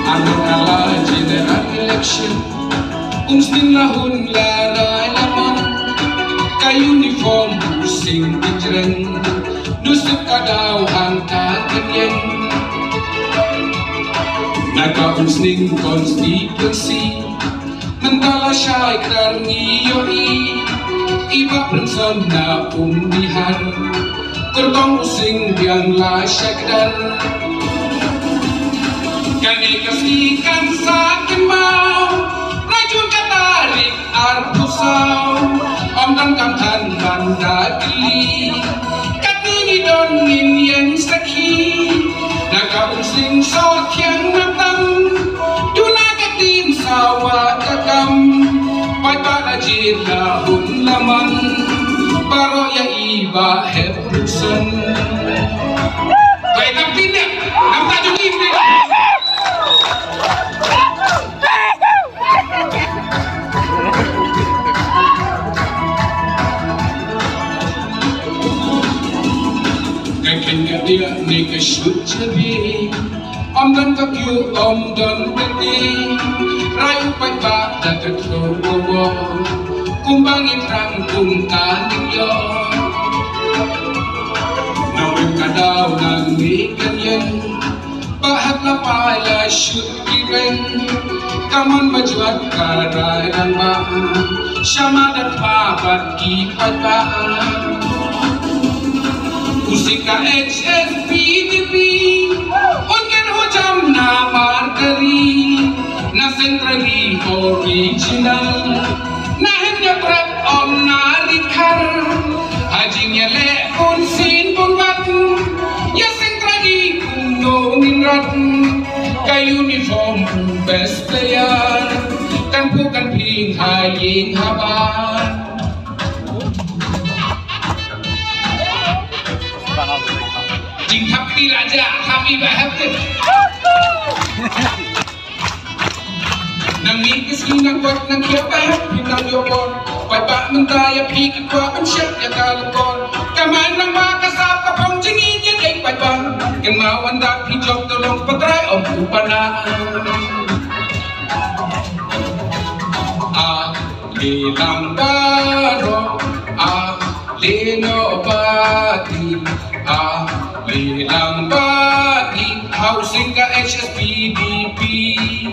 Anak ala general election Umstin lahun larai laman Ka uniform pusing dijreng Nusuk kadau hantar kenyeng Naga umsning konstitusi Mentala syai karni yoi Iba penson na umdihan Kurtong using yang la syakdar Kani kasihkan sakin mau Rajun katarik arbusau Om dan kamtan banda gili Katini donin yang sakhi Naga umsing sot yang natang Duna katin sawa kakam Pai pada jila hun laman Baro ya iba hebrusen Baik kapten ya Nampak jungi Kaya dia ni kesut cebi Om dan kakyu om dan beti Rayu pai ba da ketrowo Kumbangin rangkum kaning yo Nawin kadau nang ikanyen Bahat lapai la syut kireng Kaman bajuat karai ramba Syama dan pabat ki pai ba Musika HSPDP Unken hojam na markeri Na sentrali original Na hanya trap om na likhar Hajinya le unsin pungbat Ya sentrali kundongin rat Ka uniform best player Kan bukan ping haying habar Jing happy raja, happy ba happy. Nang ikis inang kot nang kia ba happy nang yobon. Pai ba mentaya pikir ko ang syat ya kalukon. Kaman nang makasap kapong jingin ya kay pai ba. Kan mawan dak hijok tolong patray om upana. Lilang baro, lino pati. Lilang bagi housing ka HSPDP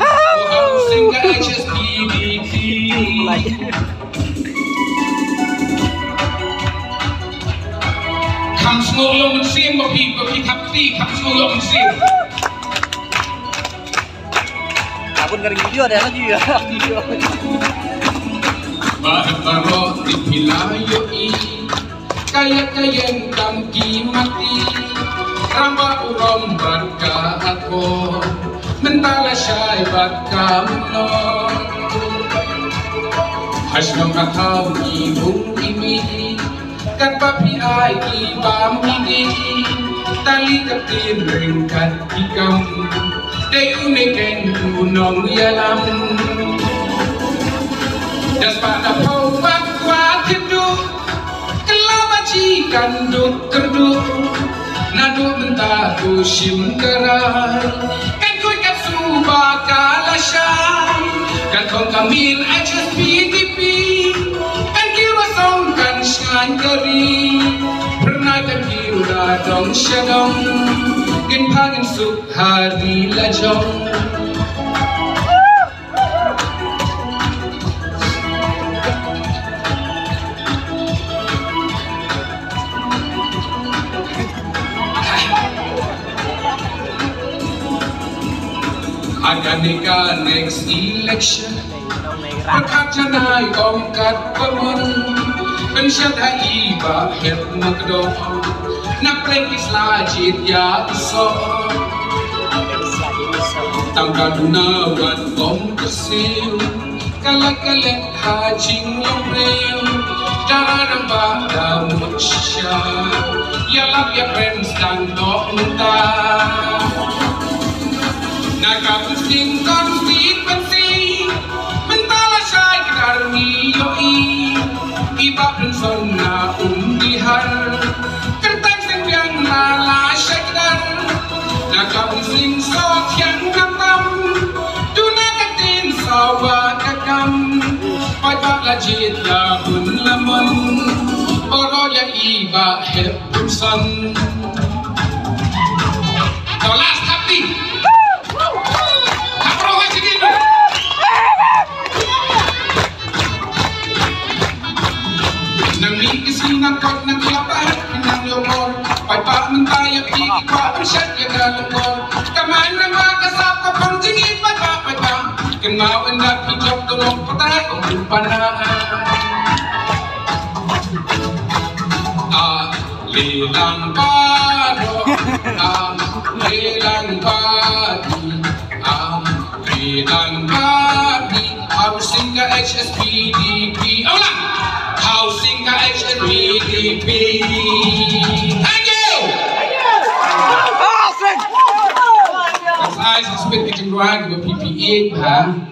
housing ka HSPDP Kam semua musim bagi takti kam semua musim Akun garing video ada lagi ya video Bahat-bahat dipilayo Kaya-kayang kamki mati Ramba urom barka ako Mentala sya'y barka menon Hasyong akaw ibong imi Kat papi ay ibang ini Tali kaptin ringkat ikam Day unikeng unong yalam Das pada pau bakwa keduk Jikan duk kerduk Naduk mentah kusim kerai Kan kuy kat suba kalasyai Kan kong kamil HSPDP Kan kira song kan syan keri Pernah kan kira dong syadong Gin pangin suk hari lajong Aganika next election Pagkajanay ongkat pamon Pensyad haiba het magdo Naprengkis lajit ya iso Tangkadunawan om kesil Kalak-kalak hajing yang real Darang pada mutsya Yalap ya friends dan mentah Nakapusing konstitusi Mentala syai karni yoi Iba penson na umdihar Kertang sembiang lala syakdar Nakapusing sot yang katam legit ya pun lemon Oro ya iba hep pun son The last tapi Kapro hai sige Nang ni kisi na kot na kiapat Nang yomor Pai pa mentaya piki kwa Persyat ya galengor Kaman na makasap ko pang tingin Pai pa Kenal hendak hijab tolong petai Om panah Lelang baro Lelang badi Lelang badi Housing ka HSPDP Ulang Housing ka HSPDP Thank you That's eyes and spit kitchen grind with PPE